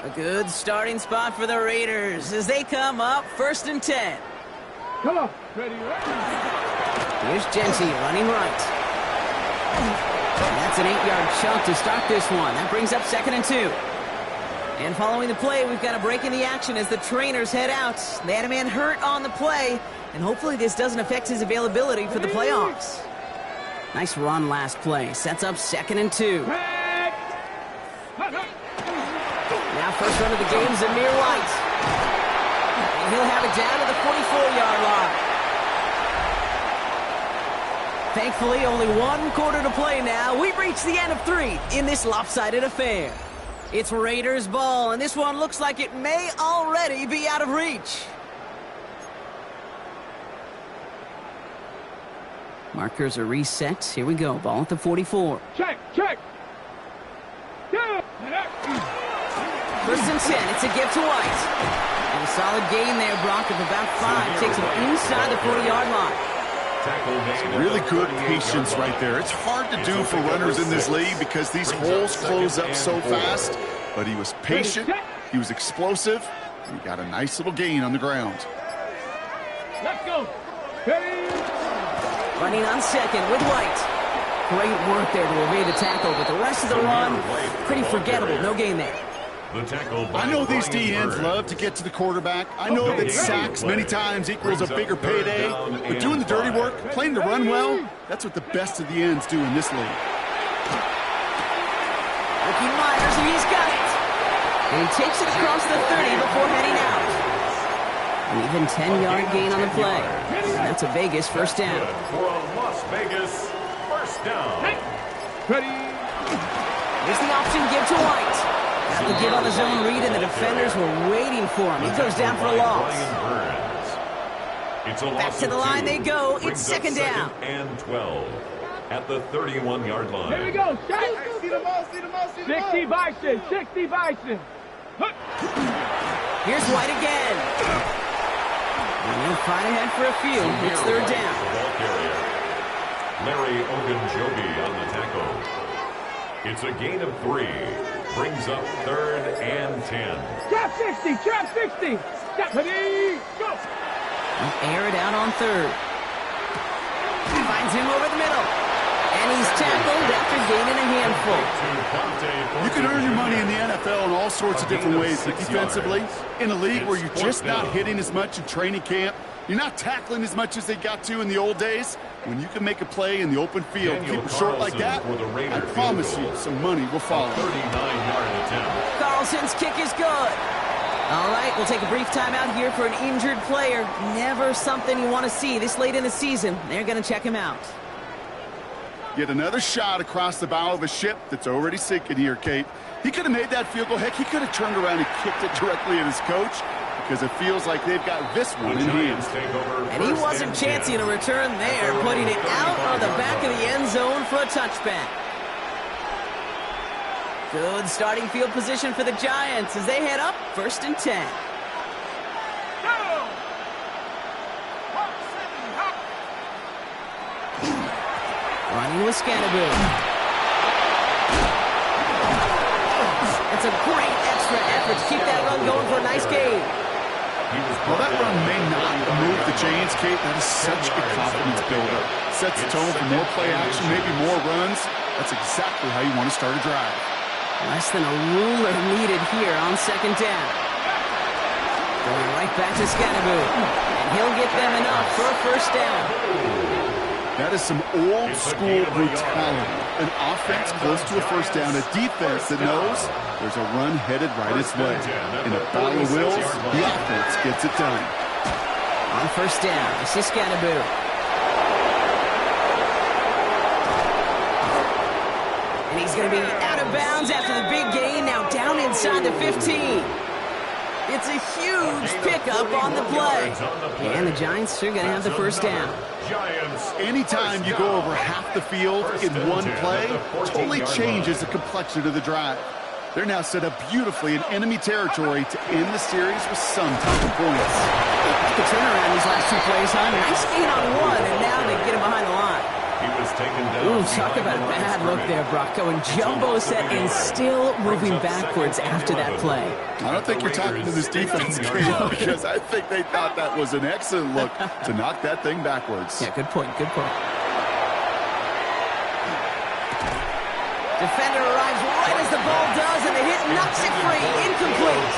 A: A good starting spot for the Raiders as they come up first and 10.
D: Come on, ready,
A: Here's Genty running right. And that's an 8-yard chunk to start this one. That brings up second and 2. And following the play, we've got a break in the action as the trainers head out. They had a man hurt on the play, and hopefully this doesn't affect his availability for the playoffs. Nice run last play. Sets up second and 2. Now first run of the game, Zamir White. And he'll have it down to the 44-yard line. Thankfully, only one quarter to play now. We've reached the end of 3 in this lopsided affair. It's Raiders ball, and this one looks like it may already be out of reach. Markers are reset. Here we go. Ball at the 44.
D: Check. Yeah.
A: First and 10. It's a gift to White. And a solid gain there, Brock, of about 5. Takes him inside the 40-yard line.
B: Really good patience right there. It's hard to do for runners in this league because these holes close up so fast. But he was patient, he was explosive, and he got a nice little gain on the ground.
D: Let's go. Ready.
A: Running on second with White. Great work there to evade the tackle, but the rest of the run, pretty forgettable. No gain there.
B: I know these DNs love to get to the quarterback. I know that sacks many times equals a bigger payday. But doing the dirty work, playing the run well, that's what the best of the ends do in this league.
A: Ricky Myers, and he's got it. And he takes it across the 30 before heading out. An even 10-yard gain on the play. And that's a Vegas first down.
C: For a Las Vegas first first down.
D: Ready.
A: Here's the option give to White. Got the give on the zone read, and the defenders were waiting for him. He goes down for a loss.
C: It's a
A: Back
C: loss
A: to the
C: of
A: line
C: 2.
A: they go.
C: Brings
A: It's
C: up
A: second down.
C: and 12 at the 31-yard line.
D: Here we go. See the ball. 60 Bison. 60 Bison.
A: Here's White again. And they'll fight ahead for a few. It's third down.
C: The ball carrier. Larry Ogunjobi on the tackle. It's a gain of 3. Brings up third and 10.
D: Trap 60. Trap 60. Ready. Go.
A: Air it out on third. Finds him over the middle. And he's tackled after gaining a handful.
B: You can earn your money in the NFL in all sorts of different ways. But defensively, in a league where you're just not hitting as much in training camp, you're not tackling as much as they got to in the old days, when you can make a play in the open field, keep it short like that, I promise you some money will follow.
C: 39-yard attempt.
A: Carlson's kick is good. All right, we'll take a brief timeout here for an injured player. Never something you want to see this late in the season. They're going to check him out.
B: Get another shot across the bow of a ship that's already sinking here, Kate. He could have made that field goal. Heck, he could have turned around and kicked it directly at his coach, because it feels like they've got this one in hand.
A: And he wasn't chancing a return there, putting it out on the back of the end zone for a touchback. Good starting field position for the Giants as they head up first and 10. Running with Scannaboo. It's a great extra effort to keep that run going for a nice gain.
B: Well, that run may not move the chains, Kate. That is such a confidence builder. Sets the tone for more play action, maybe more runs. That's exactly how you want to start a drive.
A: Less than a ruler needed here on second down. Going right back to Scannaboo. And he'll get them enough for a first down.
B: That is some old-school brutality. An offense close to a first down, a defense that knows there's a run headed right its way. In a battle of wills, the offense gets it done.
A: On first down, this is Scannaboo. And he's going to be out of bounds after the big gain, now down inside the 15. It's a huge pickup on the play. And the Giants are going to have the first down.
B: Anytime you go over half the field in one play, totally changes the complexion of the drive. They're now set up beautifully in enemy territory to end the series with some type of points.
A: The turnaround these last two plays, huh? Nice gain on one, and now they get him behind the line.
C: He was taken down.
A: Ooh, talk about a bad look there, Brock. Going jumbo set and still moving backwards after that play.
B: I don't think you're talking to this defense, because I think they thought that was an excellent look to knock that thing backwards.
A: Yeah, good point, good point. Defender arrives right as the ball does, and the hit knocks it free. Incomplete.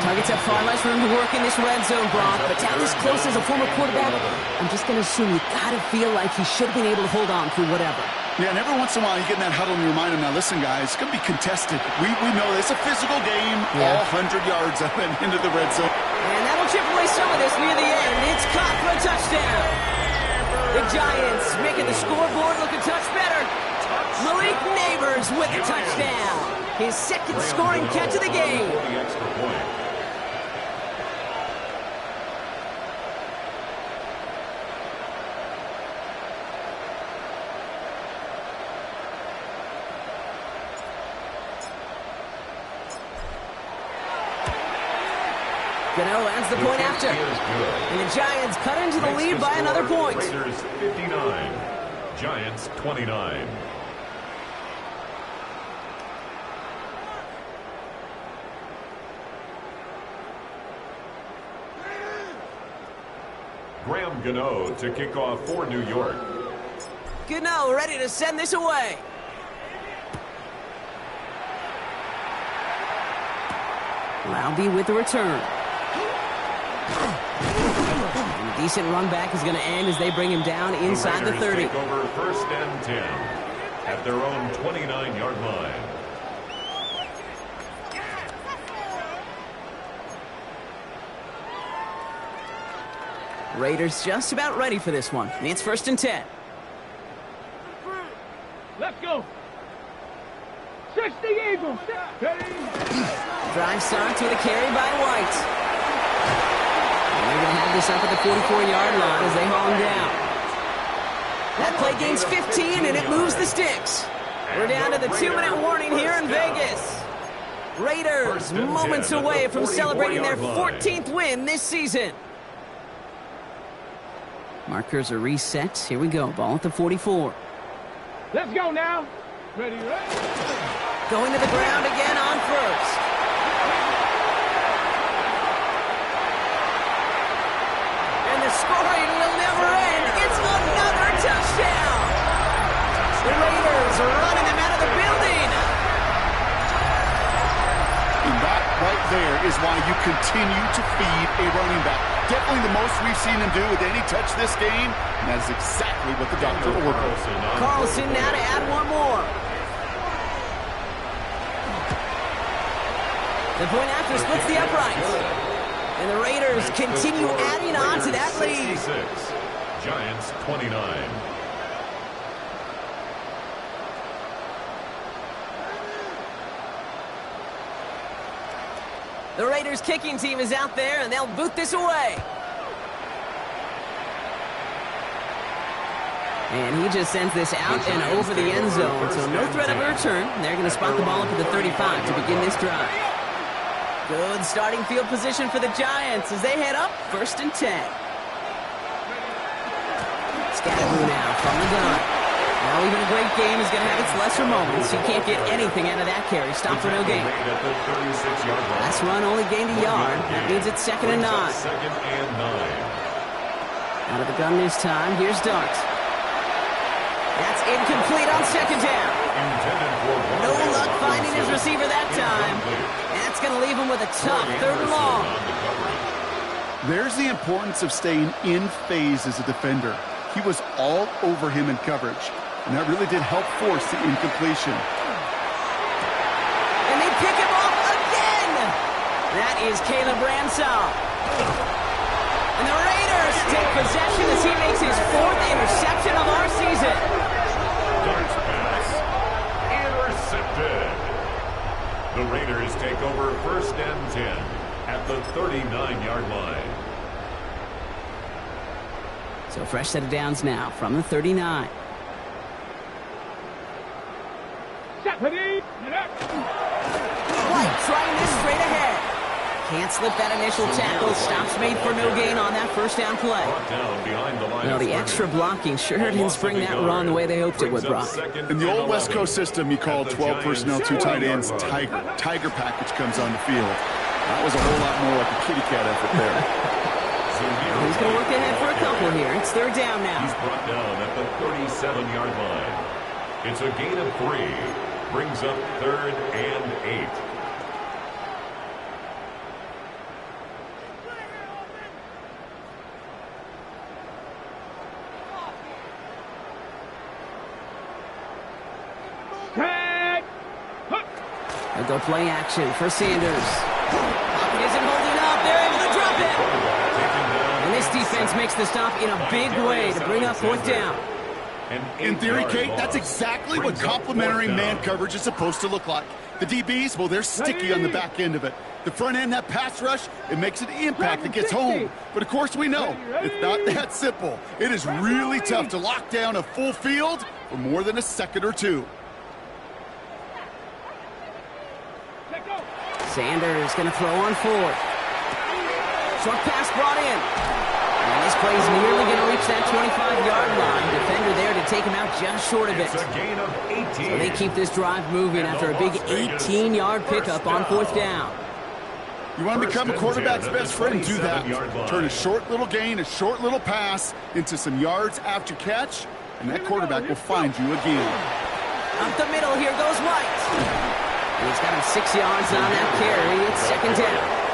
A: Targets have far less room to work in this red zone, Brock, but down this close as a former quarterback, I'm just going to assume you got to feel like he should have been able to hold on through whatever.
B: Yeah, and every once in a while you get in that huddle and you remind him, now listen, guys, it's going to be contested. We know it's a physical game, all 100 yards up and into the red zone.
A: And that'll chip away some of this near the end. It's caught for a touchdown. The Giants making the scoreboard look a touch better. Malik Neighbors with a touchdown. His second scoring catch of the game.
C: The extra point.
A: Gano adds the point after. And the Giants cut into the lead by another point.
C: Raiders 59, Giants 29. Graham Gano to kick off for New York.
A: Gano ready to send this away. Laube with the return. And a decent run back is going to end as they bring him down inside the 30.
C: Take over first and 10 at their own 29-yard line.
A: Raiders just about ready for this one. It's first and 10.
D: Let's go. 60 Eagles.
A: Drive starts with a carry by White. And they're going to have this up at the 44-yard line as they haul him down. That play gains 15, and it moves the sticks. We're down to the 2-minute warning here in Vegas. Raiders moments away from celebrating their 14th win this season. Markers are reset. Here we go. Ball at the 44.
D: Let's go now. Ready, ready.
A: Going to the ground again on first. And the scoring will never end. It's another touchdown. The Raiders are running them out of the building.
B: And that right there is why you continue to feed a running back. Definitely the most we've seen him do with any touch this game, and that is exactly what the doctor ordered.
A: Carlson now to add one more. The point after splits the uprights. And the Raiders continue adding on to that lead.
C: Giants 29.
A: The Raiders kicking team is out there, and they'll boot this away. And he just sends this out and over the end zone, so no threat of a return. They're going to spot the ball up at the 35 to begin this drive. Good starting field position for the Giants as they head up 1st and 10. Scatterboo now from the gun. Now even a great game is going to have its lesser moments. You can't get anything out of that carry. Stop for no gain. Last run only gained a yard. That means it's 2nd and 9. Out of the gun this time. Here's Dart. That's incomplete on 2nd down. No luck finding his receiver that time. That's going to leave him with a tough 3rd and long.
B: There's the importance of staying in phase as a defender. He was all over him in coverage, and that really did help force the incompletion.
A: And they pick him off again. That is Caleb Ransall. And the Raiders take possession as he makes his 4th interception of our season.
C: Darts pass. Intercepted. The Raiders take over 1st and 10 at the 39-yard line.
A: So fresh set of downs now from the 39. White trying this straight ahead. Can't slip that initial tackle. Stops made for no gain on that 1st down play. Now the extra blocking sure didn't spring that run the way they hoped it would, Brock.
B: In the old West Coast system, you call 12 personnel, 2 tight ends, Tiger. Tiger package comes on the field. That was a whole lot more like a kitty cat effort there.
A: He's going to work ahead for a couple here. It's 3rd down now.
C: He's brought down at the 37-yard line. It's a gain of 3. Brings up 3rd and 8.
A: They'll go play action for Sanders. Pocket isn't holding up. They're able to drop it. And this defense makes the stop in a big way to bring up 4th down.
B: In theory, Kate, that's exactly what complementary man coverage is supposed to look like. The DBs, well, they're sticky on the back end of it. The front end, that pass rush, it makes an impact. It gets home. But, of course, we know it's not that simple. It is really tough to lock down a full field for more than a second or two.
A: Sanders going to throw on 4th. Short pass brought in. And this play is nearly going to reach that 25-yard line. Defender there to take him out just short of it.
C: It's a gain of 18.
A: So they keep this drive moving after a big 18-yard pickup on 4th down.
B: You want to become a quarterback's best friend, do that. Turn a short little gain, a short little pass into some yards after catch, and that quarterback will find you again.
A: Up the middle, here goes White. And he's got him 6 yards on that carry. It's 2nd down.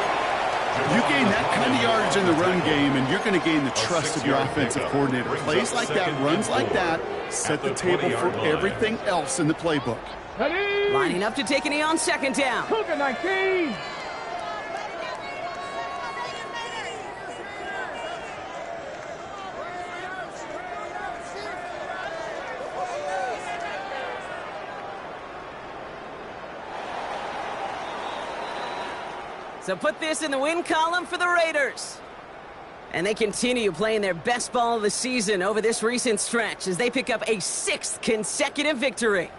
B: You gain that kind of yardage in the run game, and you're going to gain the trust of your offensive coordinator. Plays like that, runs like that, set the table for everything else in the playbook.
A: Lining up to take a knee on 2nd down.
D: Cougar 19.
A: So put this in the win column for the Raiders. And they continue playing their best ball of the season over this recent stretch as they pick up a 6th consecutive victory.